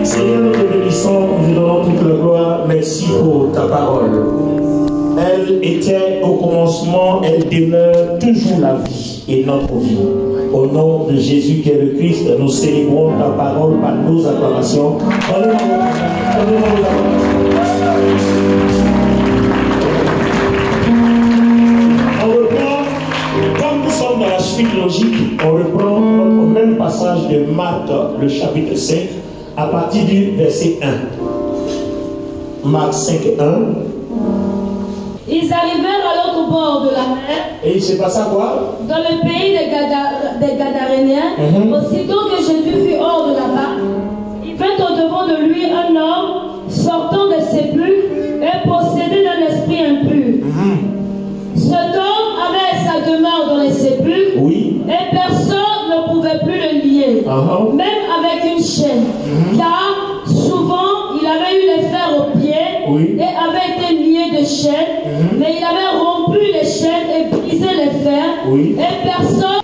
Seigneur, nous te bénissons, nous te donnons toute la gloire. Merci pour ta parole. Elle était au commencement, elle demeure toujours la vie et notre vie. Au nom de Jésus qui est le Christ, nous célébrons ta parole par nos acclamations. On reprend, comme nous sommes dans la suite logique, on reprend notre même passage de Marc, le chapitre 5, à partir du verset 1. Marc 5, 1. Ils arrivèrent à l'autre bord de la mer. Et il s'est passé quoi? Dans le pays des Gadaréniens. Aussitôt que Jésus fut hors de là-bas, il vint au-devant de lui un homme sortant des sépulcres et possédé d'un esprit impur. Cet homme avait sa demeure dans les sépulcres, oui, et personne ne pouvait plus le lier, même avec une chaîne, car souvent il avait eu les fers aux pieds, oui, et avait été lié de chaînes, mais il avait rompu les chaînes et brisé les fers, oui, et personne.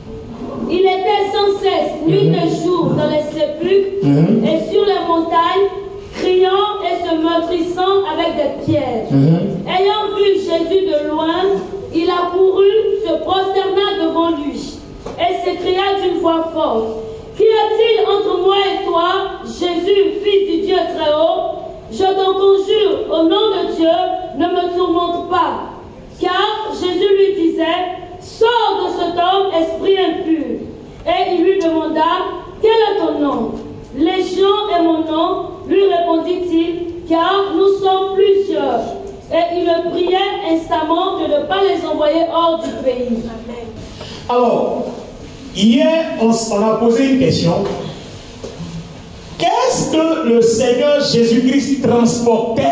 Il était sans cesse, nuit et jour, dans les sépulcres et sur les montagnes, criant et se meurtrissant avec des pièges. Ayant vu Jésus de loin, il accourut, se prosterna devant lui et s'écria d'une voix forte: Qu'y a-t-il entre moi et toi, Jésus, fils du Dieu très haut? Je t'en conjure, au nom de Dieu, ne me tourmente pas. Car Jésus lui disait: Sors de cet homme, esprit impur. Et il lui demanda: Quel est ton nom? Légion est mon nom, lui répondit-il, car nous sommes plusieurs. Et il le priait instamment de ne pas les envoyer hors du pays. Alors, hier, on a posé une question. Qu'est-ce que le Seigneur Jésus-Christ transportait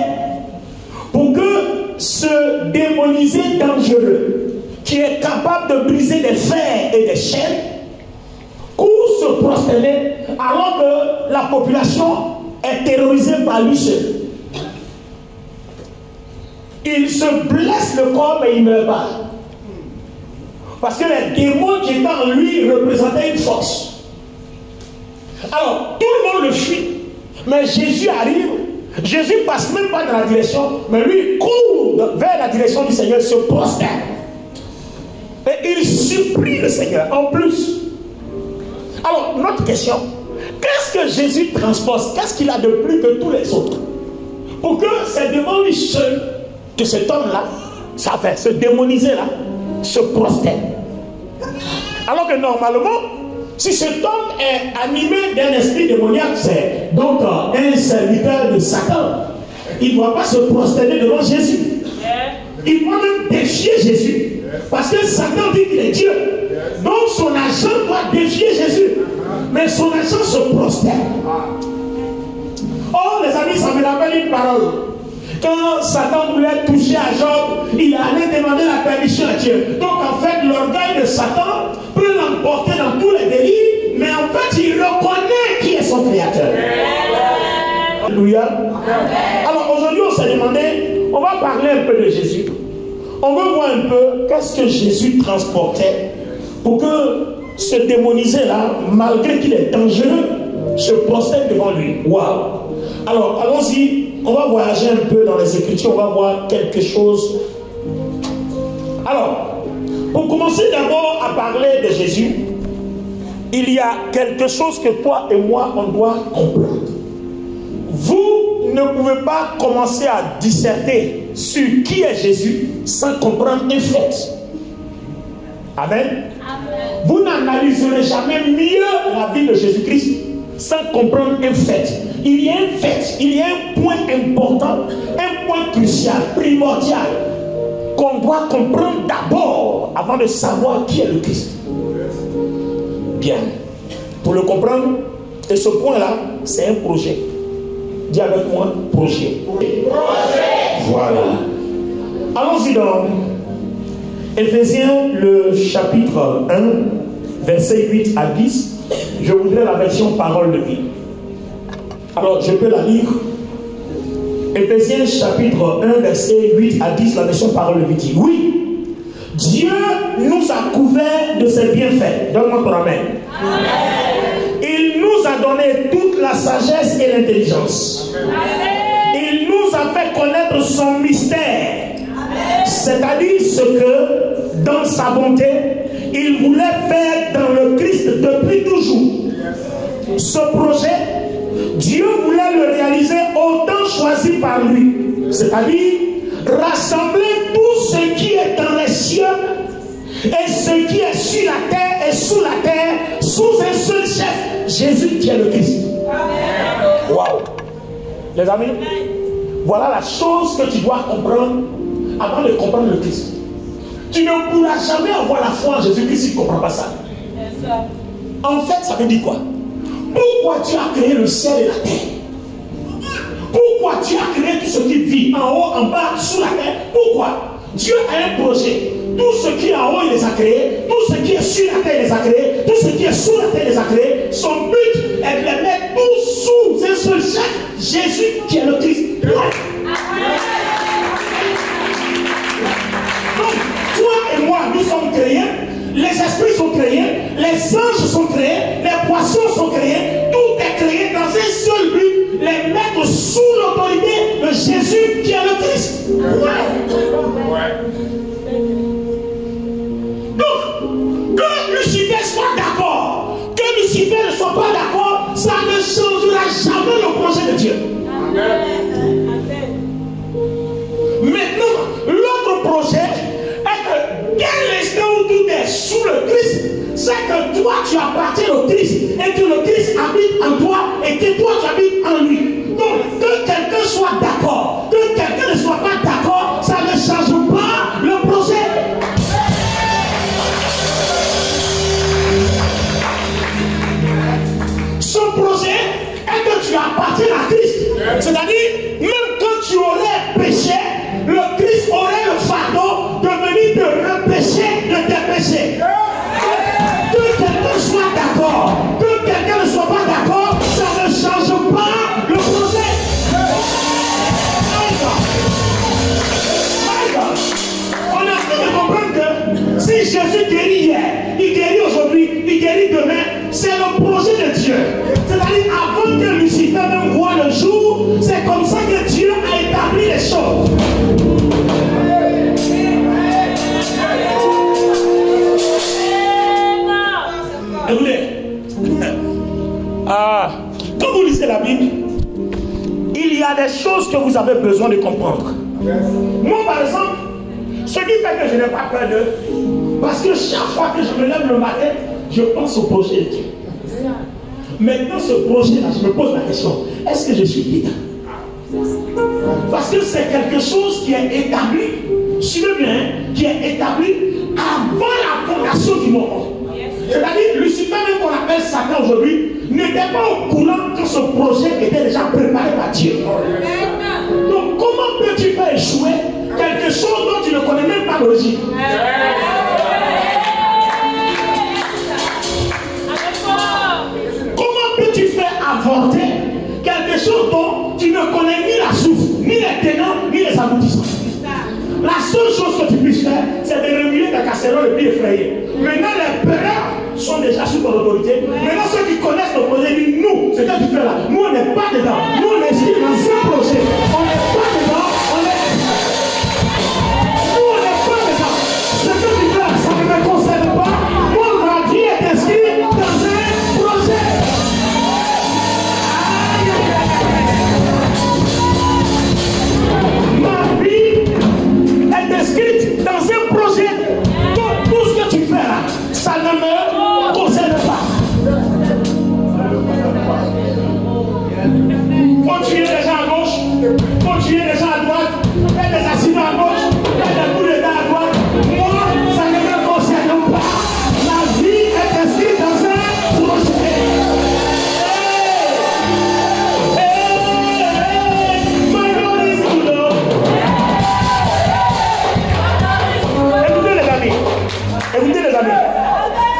pour que ce démonisé dangereux, qui est capable de briser des fers et des chaînes, court se prosterner alors que la population est terrorisée par lui seul? Il se blesse le corps et il ne meurt pas. Parce que les démons qui étaient en lui représentaient une force. Alors, tout le monde le fuit. Mais Jésus arrive. Jésus ne passe même pas dans la direction, mais lui court vers la direction du Seigneur, se prosterne. Et il supplie le Seigneur en plus. Alors, notre question: qu'est-ce que Jésus transpose? Qu'est-ce qu'il a de plus que tous les autres? Pour que c'est devant lui seul que cet homme-là, ça fait, ce démonisé-là, se prosterne. Alors que normalement, si cet homme est animé d'un esprit démoniaque, c'est donc un serviteur de Satan, il ne doit pas se prosterner devant Jésus. Il doit même défier Jésus. Parce que Satan dit qu'il est Dieu. Donc son agent doit défier Jésus. Mais son agent se prosterne. Oh les amis, ça me rappelle une parole. Quand Satan voulait toucher à Job, il allait demander la permission à Dieu. Donc en fait, l'orgueil de Satan peut l'emporter dans tous les délits, mais en fait, il reconnaît qui est son créateur. Alléluia. Alors aujourd'hui, on s'est demandé, on va parler un peu de Jésus. On veut voir un peu qu'est-ce que Jésus transportait pour que ce démonisé-là, malgré qu'il est dangereux, se prosterne devant lui. Waouh! Alors, allons-y. On va voyager un peu dans les Écritures, on va voir quelque chose. Alors, pour commencer d'abord à parler de Jésus, il y a quelque chose que toi et moi, on doit comprendre. Vous ne pouvez pas commencer à disserter sur qui est Jésus sans comprendre un fait. Amen. Amen. Vous n'analyserez jamais mieux la vie de Jésus-Christ sans comprendre un fait. Il y a un fait, il y a un point important, un point crucial, primordial, qu'on doit comprendre d'abord avant de savoir qui est le Christ. Bien. Pour le comprendre, et ce point-là, c'est un projet. Dis avec moi, projet. Projet. Voilà. Allons-y dans Éphésiens, le chapitre 1, versets 8 à 10. Je voudrais la version parole de vie. Alors, je peux la lire. Éphésiens chapitre 1, verset 8 à 10, la version parole de vie dit: oui, Dieu nous a couverts de ses bienfaits. Donne-moi ton amen. Amen. Il nous nous a donné toute la sagesse et l'intelligence. Il nous a fait connaître son mystère. C'est-à-dire ce que, dans sa bonté, il voulait faire dans le Christ depuis toujours. Ce projet, Dieu voulait le réaliser au temps choisi par lui. C'est-à-dire rassembler tout ce qui est dans les cieux et ce qui est sur la terre et sous la terre, sous un seul chef, Jésus qui est le Christ. Waouh! Les amis, voilà la chose que tu dois comprendre avant de comprendre le Christ. Tu ne pourras jamais avoir la foi en Jésus-Christ si tu ne comprends pas ça. En fait, ça veut dire quoi? Pourquoi tu as créé le ciel et la terre? Pourquoi tu as créé tout ce qui vit en haut, en bas, sous la terre? Pourquoi? Dieu a un projet. Tout ce qui est en haut, il les a créés. Tout ce qui est sur la terre, il les a créés. Tout ce qui est sous la terre, il les a créés. Son but est de les mettre tous sous un seul chef, Jésus qui est le Christ. Donc, toi et moi, nous sommes créés. Les esprits sont créés. Les anges sont créés. Les poissons sont créés. Tout est créé dans un seul but, les mettre sous l'autorité de Jésus qui est le Christ. Donc, que Lucifer soit d'accord, que Lucifer ne soit pas d'accord, ça ne changera jamais le projet de Dieu. Maintenant, l'autre projet est que dès l'instant où tout est sous le Christ, c'est que toi tu appartiens au Christ et que le Christ habite en toi et que toi tu habites en lui. Donc, que quelqu'un soit d'accord, que quelqu'un ne soit pas d'accord, ça ne change pas le projet. Son projet est que tu appartiens à Christ. C'est-à-dire, même quand tu aurais péché, le Christ aurait le fardeau de venir te repêcher de tes péchés. Que quelqu'un soit d'accord, que quelqu'un ne soit pas d'accord, ça ne change pas le projet. On est en train de comprendre que si Jésus guérit hier, il guérit aujourd'hui, il guérit demain, c'est le projet de Dieu. C'est-à-dire avant que Lucifer même voit le jour, c'est comme ça que Dieu a établi les choses. Écoutez, quand vous lisez la Bible, il y a des choses que vous avez besoin de comprendre. Moi, par exemple, ce qui fait que je n'ai pas peur d'eux, parce que chaque fois que je me lève le matin, je pense au projet de Dieu. Maintenant, ce projet-là, je me pose la question, est-ce que je suis dedans? Parce que c'est quelque chose qui est établi, suivez bien, qui est établi avant la fondation du monde. C'est-à-dire, Lucifer, même qu'on appelle Satan aujourd'hui, n'était pas au courant que ce projet était déjà préparé par Dieu. Donc, comment peux-tu faire échouer quelque chose dont tu ne connais même pas l'origine? Comment peux-tu faire avorter quelque chose dont tu ne connais ni la source, ni les tenants, ni les aboutissants? La seule chose que tu puisses faire, c'est de remuer ta casserole et puis effrayer. Maintenant, les pères sont déjà sous ton autorité. Maintenant, ceux qui connaissent le projet disent nous, c'est ce que tu fais là. Nous, on n'est pas dedans. Nous, on est inscrits dans ce projet. On n'est pas dedans. Nous, on n'est pas dedans. Ce que tu fais là, ça ne me concerne pas. Moi, ma vie est inscrite dans un projet. Ma vie est inscrite dans un projet. Donc, tout ce que tu fais là, ça ne me concerne pas. Faut tuer les gens à gauche, faut tuer les gens à droite, faire des accidents à gauche, faire des coups d'état à droite. Moi, ça ne me concerne pas. La vie est inscrite dans un projet. Écoutez les amis,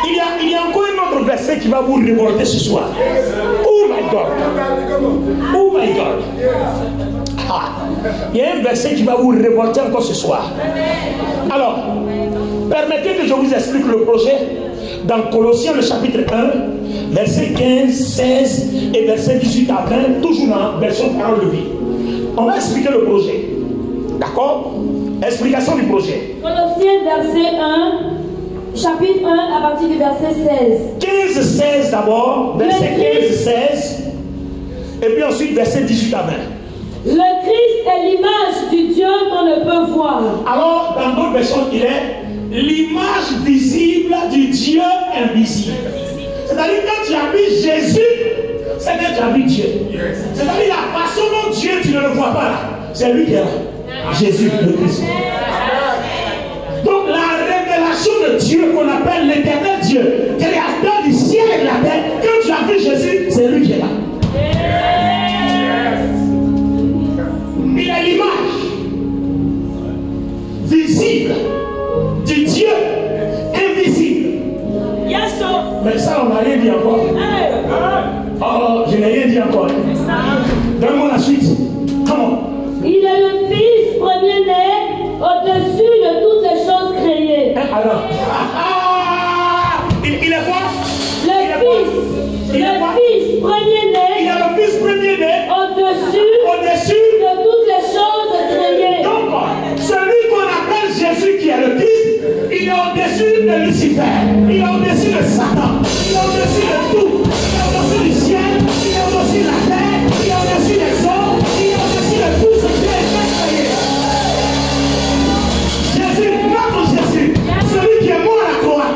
il y a encore un autre verset qui va vous révolter ce soir. Oh my God. Oh my God. Il y a un verset qui va vous révolter encore ce soir. Alors, permettez que je vous explique le projet dans Colossiens le chapitre 1, verset 15, 16 et verset 18 à 20, toujours dans la version parole de vie. On va expliquer le projet. D'accord? Explication du projet. Colossiens verset 1, chapitre 1 à partir du verset 16. 15, 16 d'abord, verset 15, 16, et puis ensuite verset 18 à 20. Le Christ est l'image du Dieu qu'on ne peut voir. Alors, dans d'autres versions, il est l'image visible du Dieu invisible. C'est-à-dire, quand tu as vu Jésus, c'est que tu as vu Dieu. C'est-à-dire, la façon dont Dieu, tu ne le vois pas là. C'est lui qui est là. Jésus, le Christ. Donc, la révélation de Dieu qu'on appelle l'éternel Dieu, créateur du ciel et de la terre, quand tu as vu Jésus, c'est lui qui est là. Il est l'image visible du Dieu invisible. Yes, sir. Mais ça, on n'a rien dit encore. Oh, je n'ai rien dit encore. Donne-moi la suite. Comment? Il est le Fils premier-né au-dessus de toutes les choses créées. Alors, il est quoi? Le Fils premier-né. Il est le Fils premier-né au-dessus de toutes les choses créées. Donc, celui qu'on appelle Jésus qui est le Christ, il est au-dessus de Lucifer, il est au-dessus de Satan, il est au-dessus de tout, il est au-dessus du ciel, il est au-dessus de la terre, il est au-dessus des eaux, il est au-dessus de tout ce qui est créé. Jésus, notre Jésus, celui qui est mort à la croix,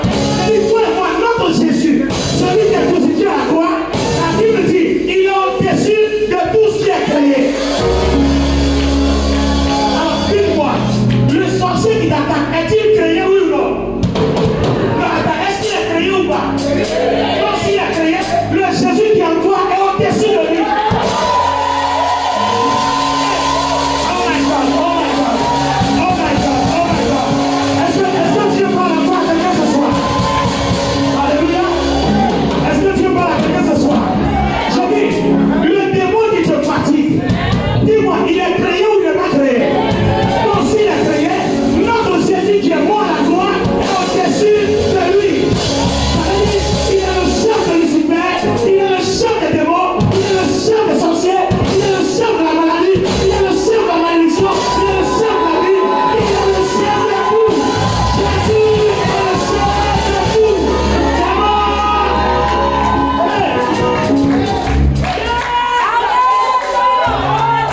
celui toi et moi, notre Jésus, celui qui est crucifié à la croix, la Bible dit, il est au-dessus de tout ce qui est créé. Alors, dis-moi, le sorcier qui t'attaque, est-il créé, oui ou non? Est-ce qu'il est créé ou pas? Non, s'il est créé, le Jésus qui est en toi est au-dessus de lui. Oh my God, oh my God, oh my God, oh my God. Est-ce que Dieu parle à toi quelqu'un ce soir? Alléluia. Est-ce que Dieu parle à quelqu'un ce soir? Je dis, le démon qui te fatigue, dis-moi, il est créé ou il n'est pas créé? Donc s'il est créé, notre Jésus qui est mort à la croix est au-dessus de lui. Il est le chef de Lucifer, il est le chef des démons, il est le chef des sorciers, il est le chef de la maladie, il est le chef de la malédiction, il est le chef de la vie, il est le chef de tout. Jésus est le chef de tout.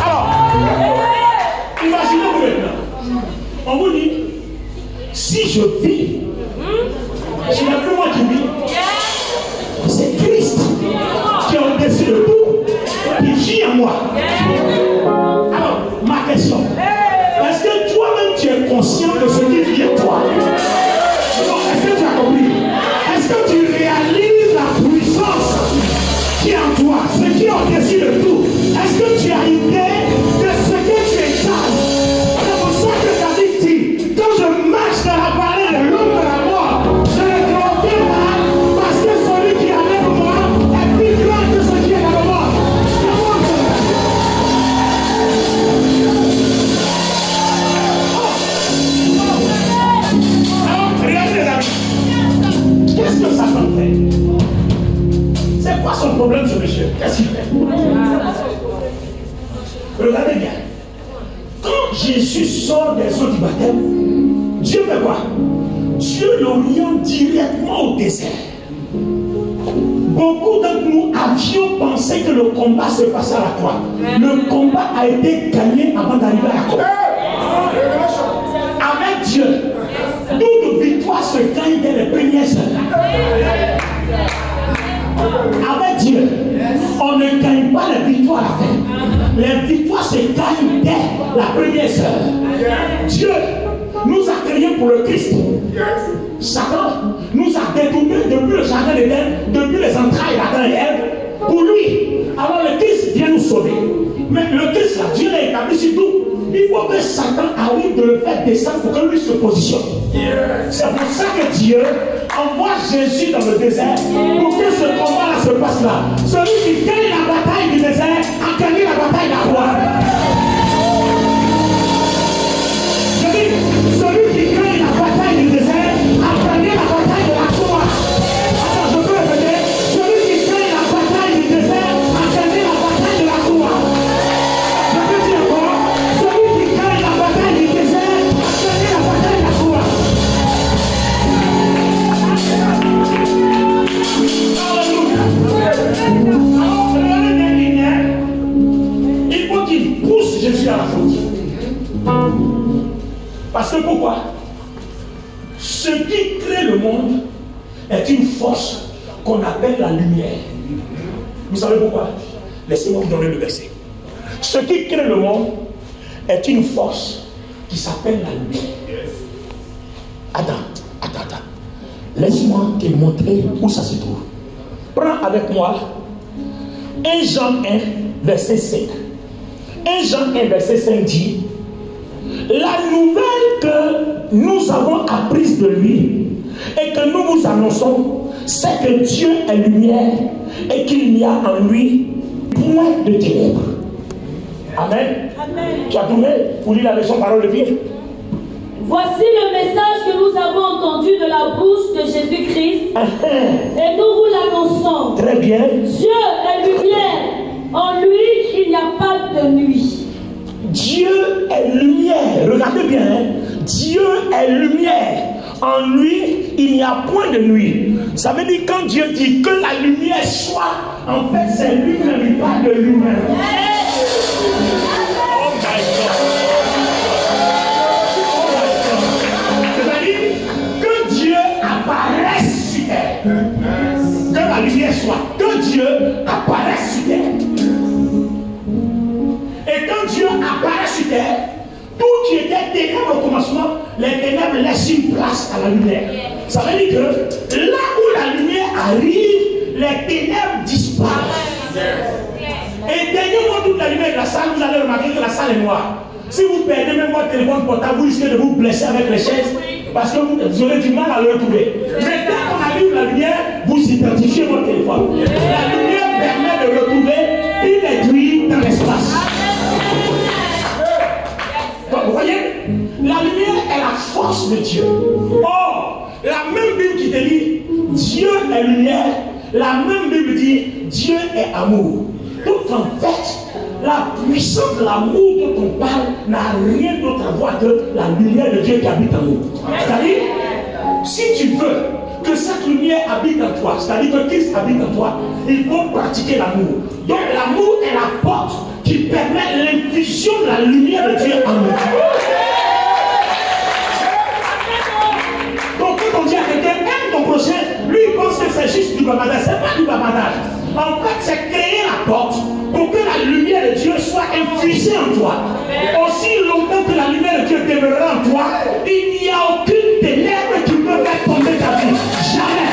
Alors, imaginez-vous maintenant, on vous dit, si je vis, ce n'est plus moi qui vis, c'est Christ qui est au-dessus de tout, qui vit en moi. Alors, ma question, est-ce que toi-même tu es conscient de ce qui vit en toi? Non, est-ce que tu as compris? Est-ce que tu réalises la puissance qui est en toi, ce qui est au-dessus de tout? Est-ce que tu as idée de ce que tu incarnes? C'est pour ça que David dit, quand je marche dans la vallée de l'ombre de la mort, je ne crains pas, parce que celui qui est avec moi est plus grand que ce qui est dans le monde. Alors, regardez les amis, qu'est-ce que Satan fait? C'est quoi son problème, ce monsieur? Qu'est-ce qu'il fait? Regardez bien. Quand Jésus sort des eaux du baptême, Dieu fait quoi? Dieu l'oriente directement au désert. Beaucoup d'entre nous avions pensé que le combat se passait à la croix. Le combat a été gagné avant d'arriver à la croix. Avec Dieu, toute victoire se gagne dès les premières heures. Avec Dieu, on ne gagne pas les victoires à la fin. Les victoires se gagnent dès la première heure. Dieu nous a créés pour le Christ. Satan nous a détournés depuis le jardin d'Éden, depuis les entrailles d'Adam et Ève, pour lui. Alors le Christ vient nous sauver. Mais le Christ, là, Dieu l'a établi sur tout. Il faut que Satan arrive de le faire descendre pour que lui se positionne. C'est pour ça que Dieu envoie Jésus dans le désert pour que ce combat-là se passe là. Celui qui gagne la bataille du désert a gagné la bataille de la croix. Je dis, celui qui gagne la bataille du désert a gagné la bataille de la croix. Attends, je peux répéter. Celui qui que pourquoi? Ce qui crée le monde est une force qu'on appelle la lumière. Vous savez pourquoi? Laissez-moi vous donner le verset. Ce qui crée le monde est une force qui s'appelle la lumière. Attends. Laisse-moi te montrer où ça se trouve. Prends avec moi 1 Jean 1, verset 5. 1 Jean 1, verset 5 dit: la nouvelle que nous avons apprise de lui et que nous vous annonçons, c'est que Dieu est lumière et qu'il n'y a en lui point de ténèbres. Amen. Amen. Tu as trouvé pour lire la version parole de vie? Voici le message que nous avons entendu de la bouche de Jésus-Christ et nous vous l'annonçons. Très bien. Dieu est lumière. En lui, il n'y a pas de nuit. Dieu est lumière. Regardez bien. Hein? Dieu est lumière. En lui, il n'y a point de nuit. Ça veut dire quand Dieu dit que la lumière soit, en fait, c'est lui-même, il parle de lui-même. Oh my God. C'est-à-dire que Dieu apparaisse sur terre. Que la lumière soit. Que Dieu apparaisse sur terre. Et quand Dieu apparaît sur terre, tout qui était ténèbres au commencement, les ténèbres laissent une place à la lumière. Ça veut dire que là où la lumière arrive, les ténèbres disparaissent. Et dernièrement toute la lumière de la salle, vous allez remarquer que la salle est noire. Si vous perdez même votre téléphone portable, vous risquez de vous blesser avec les chaises parce que vous aurez du mal à le retrouver. Mais dès qu'on allume la lumière, vous identifiez votre téléphone. La lumière permet de retrouver une aiguille dans l'espace. Vous voyez, la lumière est la force de Dieu. Or, la même Bible qui te dit Dieu est lumière, la même Bible dit Dieu est amour. Donc en fait, la puissance de l'amour dont on parle n'a rien d'autre à voir que la lumière de Dieu qui habite en nous. C'est-à-dire, si tu veux que cette lumière habite en toi, c'est-à-dire que Christ habite en toi, il faut pratiquer l'amour. Donc l'amour est la porte qui permet l'infusion de la lumière de Dieu en nous. Donc quand on dit à quelqu'un aime ton prochain, lui il pense que c'est juste du bavardage. C'est pas du bavardage. En fait, c'est créer la porte pour que la lumière de Dieu soit infusée en toi. Aussi longtemps que la lumière de Dieu demeurera en toi, il n'y a aucune ténèbre qui peut faire tomber ta vie. Jamais.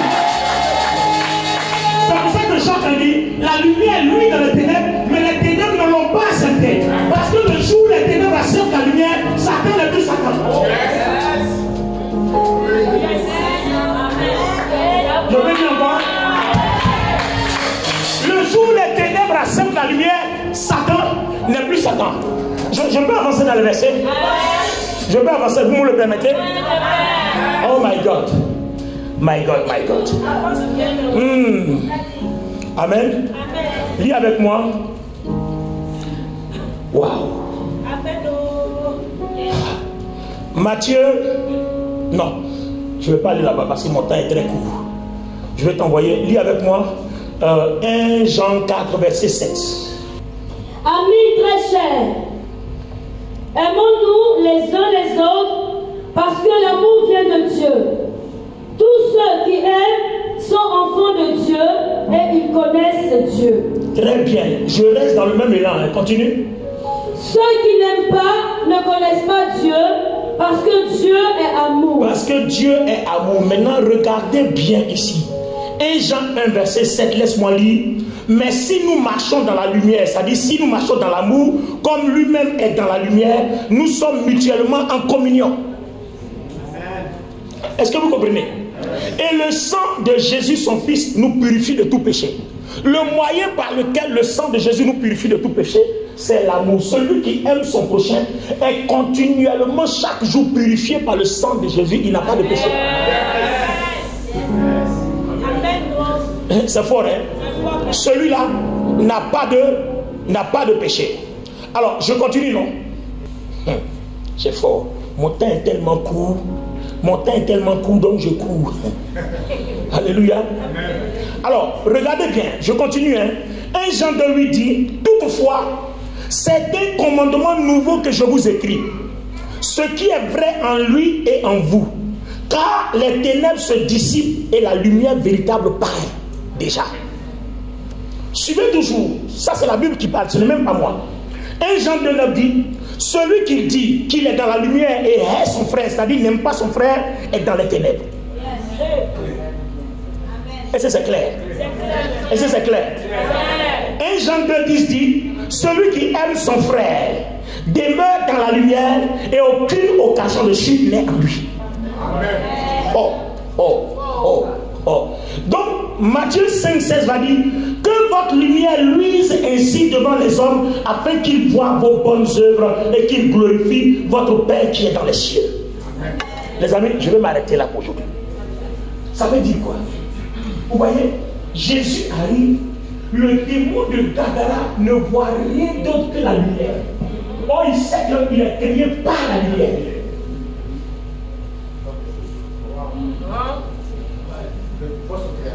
C'est pour ça que Jean a dit, la lumière lui dans les ténèbres, mais les ténèbres ne l'ont pas accepté. Parce que le jour où les ténèbres acceptent la lumière, Satan n'est plus Satan. Je vais dire encore. Le jour où les ténèbres acceptent la lumière, Satan n'est plus Satan. Je peux avancer dans le verset? Je peux avancer, vous me le permettez? Oh my God. My God, my God. Amen. Lis avec moi. Wow. Matthieu. Non, je ne vais pas aller là-bas parce que mon temps est très court. Je vais t'envoyer. Lis avec moi 1 Jean 4, verset 7. Amis très chers, aimons-nous les uns les autres parce que l'amour vient de Dieu. Tous ceux qui aiment sont enfants de Dieu et ils connaissent Dieu. Très bien, je reste dans le même élan, hein. Continue. Ceux qui n'aiment pas ne connaissent pas Dieu parce que Dieu est amour. Parce que Dieu est amour. Maintenant, regardez bien ici. 1 Jean 1, verset 7, laisse-moi lire. Mais si nous marchons dans la lumière, c'est-à-dire si nous marchons dans l'amour, comme lui-même est dans la lumière, nous sommes mutuellement en communion. Est-ce que vous comprenez? Et le sang de Jésus, son Fils, nous purifie de tout péché. Le moyen par lequel le sang de Jésus nous purifie de tout péché, c'est l'amour. Celui qui aime son prochain est continuellement chaque jour purifié par le sang de Jésus. Il n'a pas de péché. C'est fort, hein? Celui-là n'a pas de péché. Alors, je continue, non? C'est fort. Mon temps est tellement court. Mon temps est tellement court, donc je cours. Alléluia. Alors, regardez bien, je continue. 1 Jean 2,8 dit, toutefois, c'est un commandement nouveau que je vous écris. ce qui est vrai en lui et en vous. Car les ténèbres se dissipent et la lumière véritable paraît déjà. Suivez toujours, ça c'est la Bible qui parle, ce n'est même pas moi. 1 Jean 2,9 dit, celui qui dit qu'il est dans la lumière et hait son frère, c'est-à-dire n'aime pas son frère, est dans les ténèbres. Est-ce que c'est clair? Est-ce que c'est clair? 1 Jean 2,10 dit, celui qui aime son frère demeure dans la lumière et aucune occasion de chute n'est en lui. Donc Matthieu 5,16 va dire que votre lumière luise ainsi devant les hommes afin qu'ils voient vos bonnes œuvres et qu'ils glorifient votre Père qui est dans les cieux. Amen. Les amis, je vais m'arrêter là pour aujourd'hui. Ça veut dire quoi? Vous voyez, Jésus arrive, le démon de Gadara ne voit rien d'autre que la lumière. Or il sait qu'il est créé par la lumière.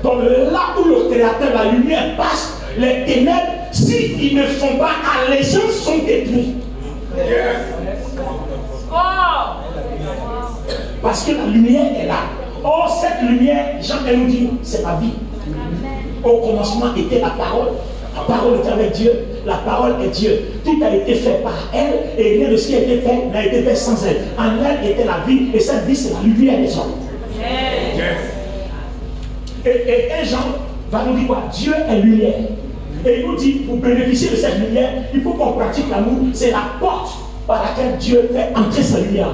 Donc là où le Créateur, la lumière passe, les ténèbres, s'ils ne sont pas allégeants, sont détruits. Parce que la lumière est là. Or cette lumière, Jean nous dit, c'est la vie. Au commencement était la parole. La parole était avec Dieu. La parole est Dieu. Tout a été fait par elle et rien de ce qui a été fait n'a été fait sans elle. En elle était la vie et cette vie c'est la lumière des hommes. Et Jean va nous dire quoi? Dieu est lumière. Et il nous dit, pour bénéficier de cette lumière, il faut qu'on pratique l'amour. C'est la porte par laquelle Dieu fait entrer sa lumière.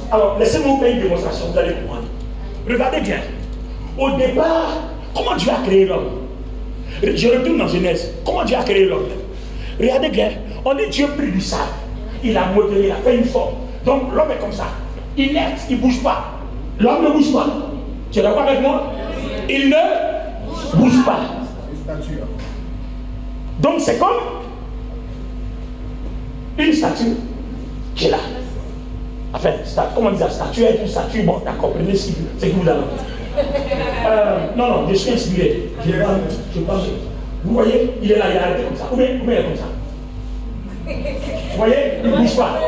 Alors, laissez-moi vous faire une démonstration, vous allez comprendre. Regardez bien. Au départ, comment Dieu a créé l'homme? Je retourne dans Genèse. Comment Dieu a créé l'homme? Regardez bien. On dit Dieu prit du sable. Il a modelé, il a fait une forme. Donc l'homme est comme ça. Inerte, il ne bouge pas. L'homme ne bouge pas. Tu es d'accord avec moi? Il ne bouge pas. Donc c'est comme une statue qui est là. Enfin, comment on dit ça? Statue est une statue. Bon, d'accord, comprenez ce que vous avez. Non, je suis inspiré. Je pense. Vous voyez, il est là, il a arrêté comme ça. Ou bien il est comme ça. Vous voyez, il ne bouge pas.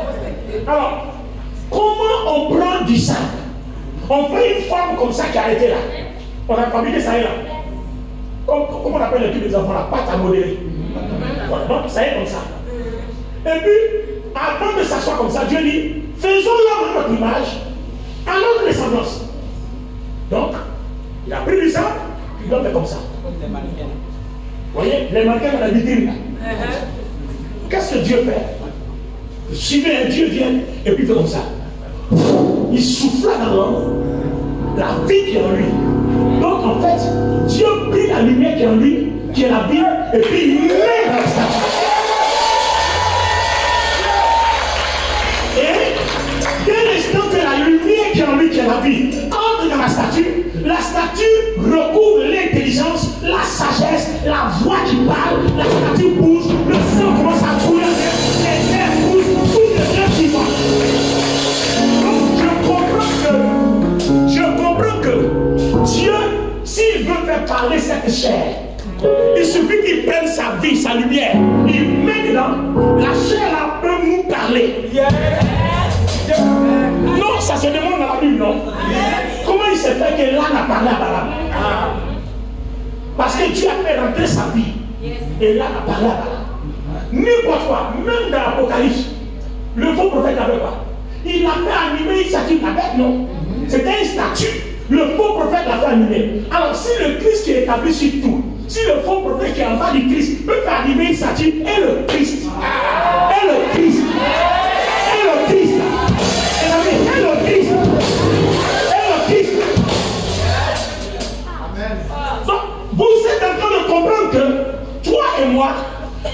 Alors, comment on prend du sable? On fait une forme comme ça qui a arrêté là. On a fabriqué ça et là. Comment on appelle les trucs des enfants? La pâte à modeler. Voilà, donc ça est comme ça. Et puis, avant de s'asseoir comme ça, Dieu dit, faisons l'homme à notre image, à notre ressemblance. Donc, il a pris du sang, puis l'homme est comme ça. Vous voyez, les mannequins dans la vitrine. Qu'est-ce que Dieu fait? Suivez, Dieu vient, et puis il fait comme ça. Il souffla dans l'homme la vie qui est en lui. Donc en fait, Dieu prit la lumière qui est en lui, qui est la vie, et puis il met dans la statue. Et dès l'instant que la lumière qui est en lui, qui est la vie, entre dans la statue recouvre l'intelligence, la sagesse, la voix qui parle, la statue bouge, le sang commence à couler, les nerfs bougent, tout devient vivant. Je comprends que Dieu, s'il veut faire parler cette chair, il suffit qu'il prenne sa vie, sa lumière, il met dedans, la chair là peut nous parler. Non, ça se demande dans la Bible, non? Comment il s'est fait que l'âne a parlé à Balaam? Parce que Dieu a fait rentrer sa vie et l'âne a parlé à Balaam. N'importe quoi, même dans l'Apocalypse, le faux prophète avait quoi? Il a fait animer une statue, la bête, non? C'était une statue. Le faux prophète l'a fait animer. Alors, si le Christ qui est établi sur tout, si le faux prophète qui est en bas du Christ peut faire animer une statue, et le Christ, et le Christ, et le Christ, et le Christ, et le Christ. Donc, vous êtes en train de comprendre que toi et moi,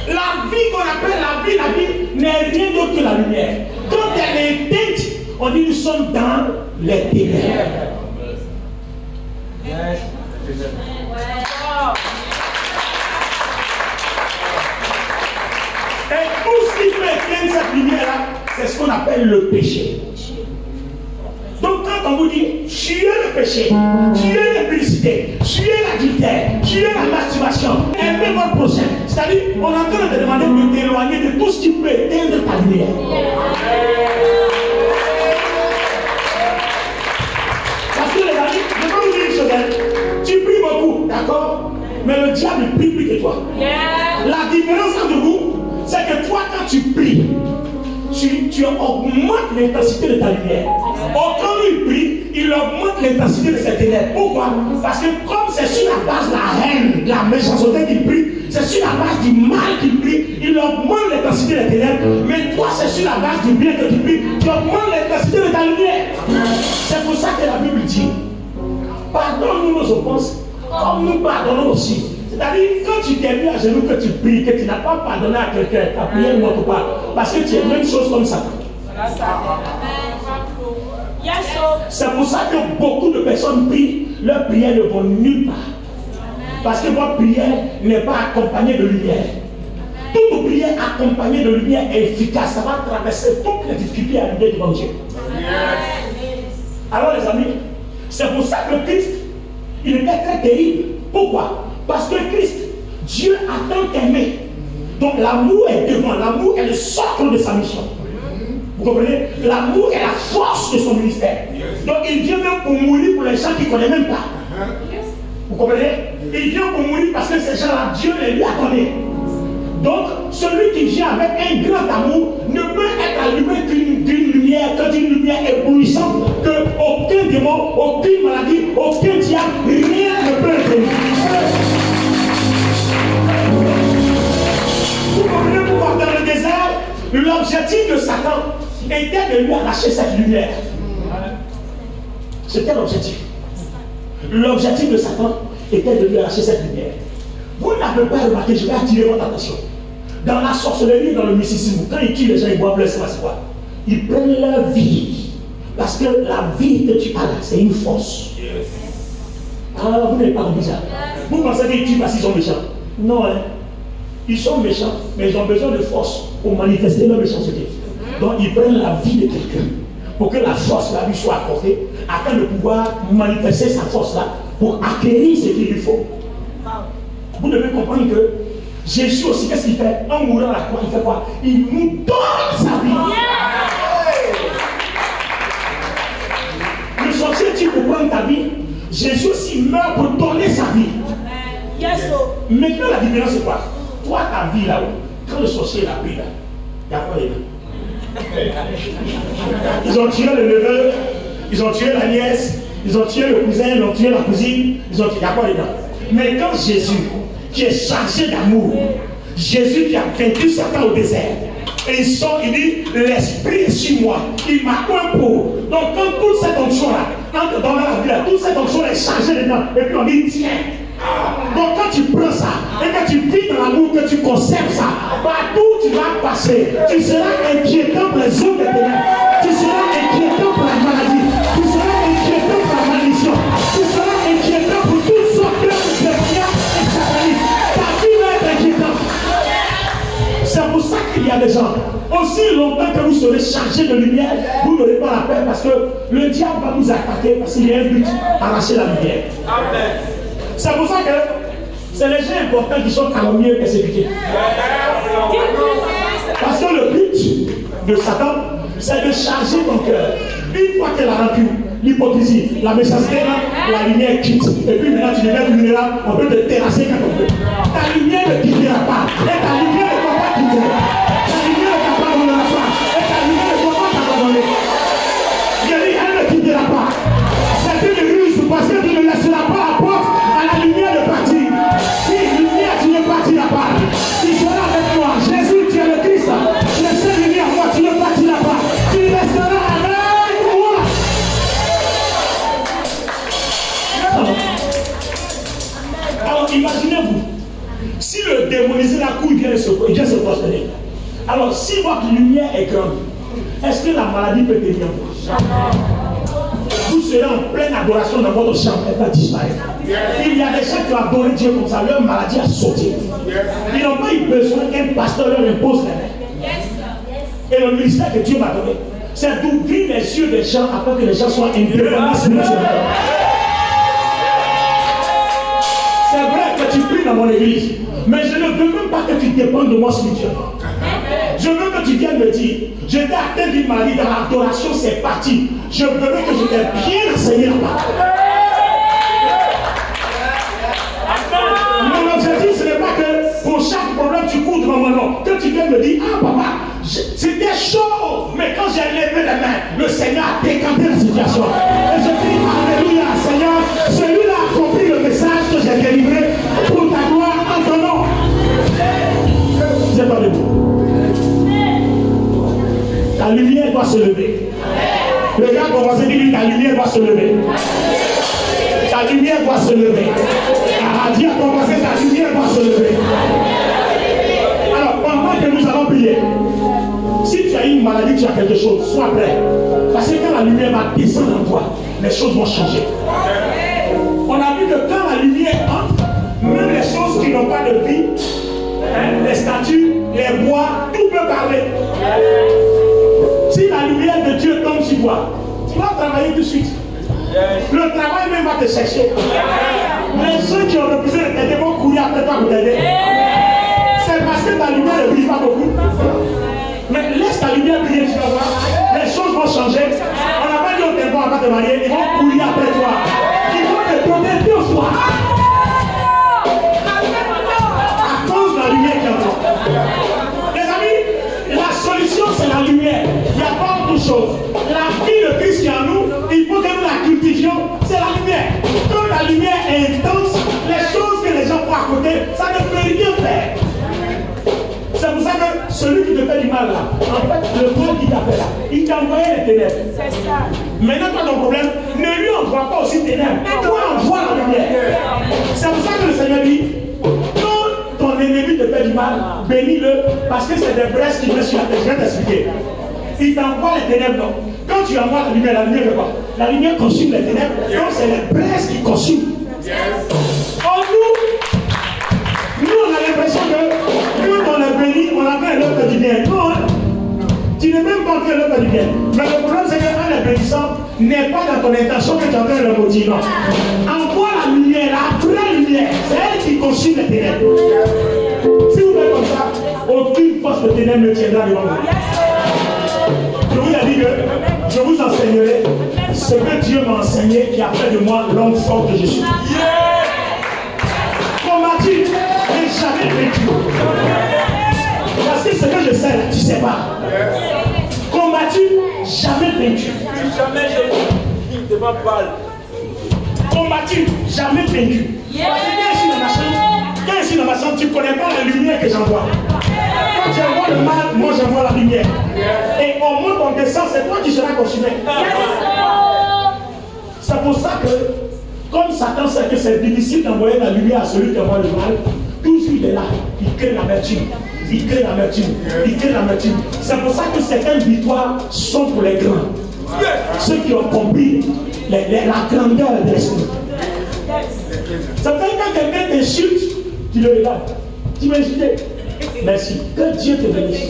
la vie qu'on appelle la vie n'est rien d'autre que la lumière. Quand elle est éteinte, on dit nous sommes dans les ténèbres. Et tout ce qui peut éteindre cette lumière-là, c'est ce qu'on appelle le péché. Donc quand quand on vous dit tuer le péché, tuer l'impudicité, tuer l'adultère, tuer la masturbation, aimer votre prochain, c'est-à-dire on est en train de te demander de t'éloigner de tout ce qui peut éteindre ta lumière. Parce que les amis, je peux vous dire une chose, tu pries beaucoup, d'accord? Mais le diable prie plus que toi. La différence entre vous, c'est que toi, quand tu pries, tu augmentes l'intensité de ta lumière. Quand il prie, il augmente l'intensité de ses ténèbres. Pourquoi? Parce que comme c'est sur la base de la haine, de la méchanceté qu'il prie, c'est sur la base du mal qu'il prie, il augmente l'intensité des ténèbres. Mais toi, c'est sur la base du bien que tu pries, tu augmentes l'intensité de ta lumière. C'est pour ça que la Bible dit, pardonne-nous nos offenses, comme nous pardonnons aussi. C'est-à-dire, quand tu t'es mis à genoux, que tu pries, que tu n'as pas pardonné à quelqu'un, ta prière ne monte pas. Parce que tu es la même chose comme Satan. C'est pour ça que beaucoup de personnes prient, leurs prières ne vont nulle part. Parce que votre prière n'est pas accompagnée de lumière. Toute prière accompagnée de lumière est efficace. Ça va traverser toutes les difficultés à arriver devant Dieu. Alors les amis, c'est pour ça que Christ, il était très terrible. Pourquoi? Parce que Christ, Dieu a tant aimé. Donc l'amour est devant, l'amour est le socle de sa mission. Vous comprenez? L'amour est la force de son ministère. Donc il vient même pour mourir pour les gens qui ne connaissent même pas. Vous comprenez? Il vient pour mourir parce que ces gens-là, Dieu les lui a donnés. Donc celui qui vient avec un grand amour ne peut être allumé d'une lumière, que d'une lumière éblouissante, que aucun démon, aucune maladie, aucun diable, rien ne peut éteindre. Vous comprenez pourquoi dans le désert, l'objectif de Satan était de lui arracher cette lumière. C'était l'objectif. L'objectif de Satan était de lui arracher cette lumière. Vous n'avez pas remarqué, je vais attirer votre attention. Dans la sorcellerie, dans le mysticisme, quand ils tuent les gens, ils boivent leur sang, c'est quoi? Ils prennent leur vie. Parce que la vie que tu as là, c'est une force. Alors vous n'avez pas compris ça. Vous pensez qu'ils tuent parce qu'ils sont méchants? Non, hein. Ils sont méchants, mais ils ont besoin de force pour manifester leur méchanceté. Donc ils prennent la vie de quelqu'un pour que la force là lui soit accordée, afin de pouvoir manifester sa force là pour acquérir ce qu'il lui faut. Vous devez comprendre que Jésus aussi, qu'est-ce qu'il fait? En mourant à la croix, il fait quoi? Il nous donne sa vie. Le sorcier tue pour prendre ta vie. Jésus aussi meurt pour donner sa vie. Maintenant, la différence c'est quoi? Toi, ta vie là-haut, quand le sorcier l'a pris là, il y a quoi là? Ils ont tué le neveu, ils ont tué la nièce, ils ont tué le cousin, ils ont tué la cousine, ils ont tué, il y a quoi dedans? Mais quand Jésus, qui est chargé d'amour, Jésus qui a vaincu Satan au désert, et il sort, il dit, l'esprit est sur moi, il m'a un pour. Donc quand toute cette onction-là entre dans la vie, toute cette onction est chargée dedans, et puis on dit, tiens. Donc quand tu prends ça, et que tu vis dans l'amour, que tu conserves ça, partout où tu vas passer, tu seras inquiétant pour les hommes de ténèbres, tu seras inquiétant pour la maladie, tu seras inquiétant pour la malédiction, tu seras inquiétant pour toutes sortes de prières et sataniques. Ta vie va être inquiétante. C'est pour ça qu'il y a des gens, aussi longtemps que vous serez chargés de lumière, vous n'aurez pas la paix parce que le diable va vous attaquer parce qu'il y a un but, arracher la lumière. Amen. C'est pour ça que c'est les gens importants qui sont calomniés et persécutés. Parce que le but de Satan, c'est de charger ton cœur. Une fois que la rancune, l'hypocrisie, la méchanceté, la lumière quitte. Et puis maintenant tu deviens vulnérable, on peut te terrasser quand on peut. Ta lumière ne quittera pas. Et ta lumière ne va pas quitter. Ta lumière ne t'abandonnera pas. Et ta lumière ne va pas t'abandonner. Je dis, elle ne quittera pas. C'est une ruse parce que tu ne laisseras pas la porte à la lumière de partir. Si lumière, tu ne partiras pas. Tu seras avec moi. Jésus, tu es le Christ. Laissez lumière à moi, tu ne partiras pas. Tu resteras avec moi. Alors imaginez-vous, si le démonisé la couille vient se prosterner. Alors si votre lumière est grande, est-ce que la maladie peut tenir vous? Vous serez en pleine adoration dans votre chambre, elle va disparaître. Il y a des gens qui ont adoré Dieu comme ça, leur maladie a sauté. Ils n'ont pas eu besoin qu'un pasteur leur impose les mains. Et le ministère que Dieu m'a donné, c'est d'ouvrir les yeux des gens afin que les gens soient indépendants spirituellement. C'est vrai que tu pries dans mon église, mais je ne veux même pas que tu dépendes de moi spirituellement. Je veux que tu viennes me dire, je t'ai atteint d'une maladie, dans l'adoration c'est parti. Je veux que je t'ai bien enseigné là-bas. Mon objectif, ce n'est pas que pour chaque problème tu cours devant moi, non. Que tu viennes me dire, ah papa, c'était chaud, mais quand j'ai levé les mains, le Seigneur a décanté la situation. Et je dis, alléluia, Seigneur, celui-là a compris le message que j'ai délivré pour ta gloire en ton nom. C'est pas le mot. La lumière doit se lever. Le gars commence à dire, ta lumière doit se lever. Ta lumière doit se lever. Dieu a commencé, ta lumière doit se lever. Alors, pendant que nous allons prier, si tu as une maladie, tu as quelque chose, sois prêt. Parce que quand la lumière va descendre en toi, les choses vont changer. On a vu que quand la lumière entre, même les choses qui n'ont pas de vie, les statues, les bois, tout peut parler. Si la lumière de Dieu tombe sur toi, tu vas travailler tout de suite. Le travail même va te chercher. Les gens qui ont refusé de t'aider vont courir après toi pour t'aider. C'est parce que ta lumière ne brille pas beaucoup. Mais laisse ta lumière briller, tu vas voir. Les choses vont changer. On n'a pas dit au temple avant de te marier, ils vont courir après toi. Ils vont te donner deux fois. À cause de la lumière qui est en toi. Les amis, la solution c'est la lumière. Il n'y a pas autre chose. La vie de Christ qui est en nous, il faut que nous la cultivions, c'est la lumière. Quand la lumière est intense, les choses que les gens font à côté, ça ne peut rien faire. C'est pour ça que celui qui te fait du mal là, en fait, le mal qui t'a fait là, il t'a envoyé les ténèbres. C'est ça. Maintenant, toi, ton problème, ne lui envoie pas aussi ténèbres. Toi, envoie la lumière. C'est pour ça que le Seigneur dit, quand ton ennemi te fait du mal, bénis-le, parce que c'est des braises qui me sur la tête. Je vais t'expliquer. Il t'envoie les ténèbres, non. Quand tu envoies la lumière fait quoi? La lumière consume les ténèbres. Donc c'est les braises qui consument. Or nous on a l'impression que quand on est béni, on a fait un œuvre du bien. Non, tu n'es même pas fait l'œuvre du bien. Mais le problème c'est qu'un est bénissant n'est pas dans ton intention que tu es en train de le motiver. Envoie la lumière, la vraie lumière. C'est elle qui consume les ténèbres. Si vous faites comme ça, aucune force de ténèbres ne tiendra devant vous. Je vous ai dit que je vous enseignerai ce que Dieu m'a enseigné qui a fait de moi l'homme fort que je suis. Combattu et jamais vaincu. Parce que ce que je sais là, tu ne sais pas. Combattu, jamais vaincu. Jamais je vis devant Baal. Combattu, jamais vaincu. Parce que quand je suis dans ma chambre, tu ne connais pas la lumière que j'envoie. Quand tu envoies le mal, moi j'envoie la lumière. Et on monte en descend, c'est toi qui seras consumé. C'est pour ça que, comme Satan sait que c'est difficile d'envoyer la lumière à celui qui envoie le mal, toujours il est là, il crée l'amertume. Il crée l'amertume. Il crée l'amertume. C'est pour ça que certaines victoires sont pour les grands. Ceux qui ont compris la grandeur de l'esprit. Ça fait quand quelqu'un t'insulte, tu le regardes. Tu m'as insulté. Merci. Que Dieu te bénisse.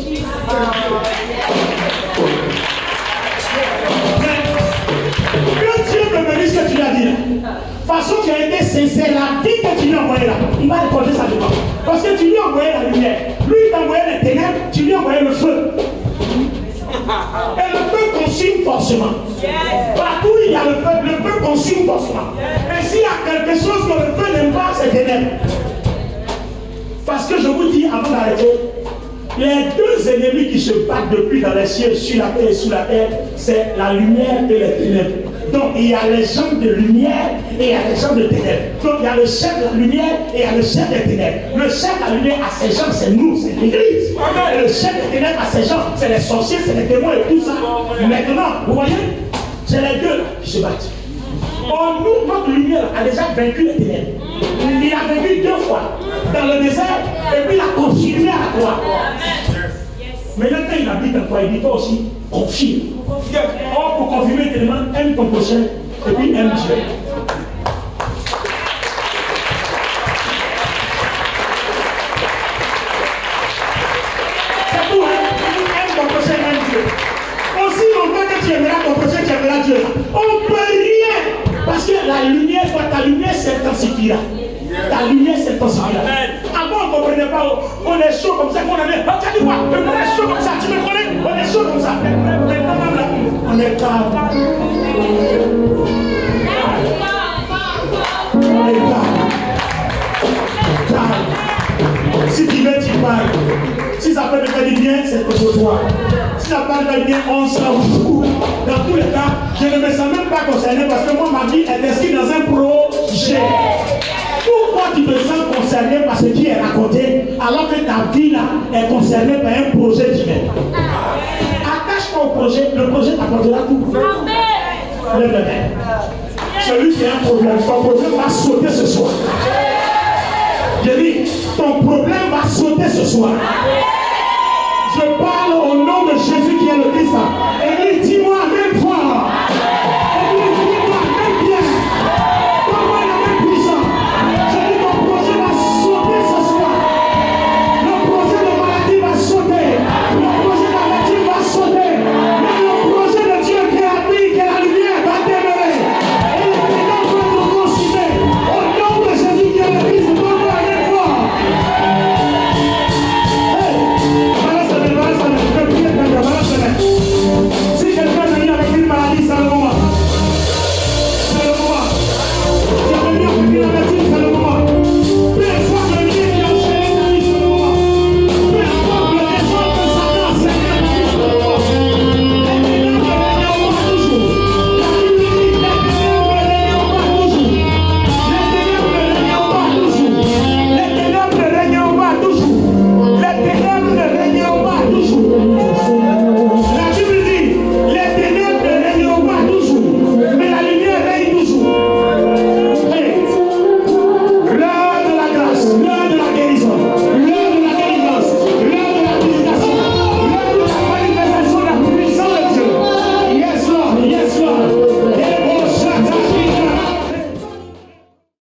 Que Dieu te bénisse ce que tu lui as dit là. Façon tu as été sincère, la vie que tu lui as envoyée là, il va récolter ça devant. Parce que tu lui as envoyé la lumière. Lui il t'a envoyé les ténèbres, tu lui as envoyé le feu. Et le feu consume forcément. Partout il y a le feu consume forcément. Et s'il y a quelque chose que le feu n'aime pas, c'est ténèbres. Parce que je vous dis avant d'arrêter, les deux ennemis qui se battent depuis dans les cieux, sur la terre et sous la terre, c'est la lumière et les ténèbres. Donc il y a les gens de lumière et il y a les gens de ténèbres. Donc il y a le chef de la lumière et il y a le chef des ténèbres. Le chef de la lumière à ces gens, c'est nous, c'est l'église. Et le chef des ténèbres à ces gens, c'est les sorciers, c'est les démons et tout ça. Maintenant, vous voyez, c'est les deux qui se battent. Or, nous, notre lumière a déjà vaincu les ténèbres. Il a vaincu 2 fois dans le désert et puis il a continué à la croix. Maintenant, quand il habite en toi, il dit toi aussi, confirme. Or, pour confirmer tellement, aime ton prochain et puis aime Dieu. C'est tout, hein? Aime ton prochain, aime Dieu. Aussi longtemps Quand tu aimeras ton projet, tu aimeras Dieu. On ne peut rien. Parce que la lumière, ta lumière s'intensifiera. Ta lumière s'intensifiera. Avant, on ne comprenait pas. On est chaud comme ça. On avait. Tu as dit quoi? On est chaud comme ça. Tu me connais? On est chaud comme ça. On est calme. On est calme. Si tu veux, tu parles. Si ça peut te faire du bien, c'est pour toi. Si ça peut te faire du bien, on s'en fout. Dans tous les cas, je ne me sens même pas concerné parce que moi, ma vie est inscrite dans un projet. Pourquoi tu te sens concerné par ce qui est raconté alors que ta vie là est concernée par un projet divin? Attache-toi au projet, le projet t'apportera tout. Amen. Lève les mains. Celui qui a un problème, ton problème va sauter ce soir. Je dis, ton problème va sauter ce soir. Je parle au nom de Jésus qui est le Christ. Et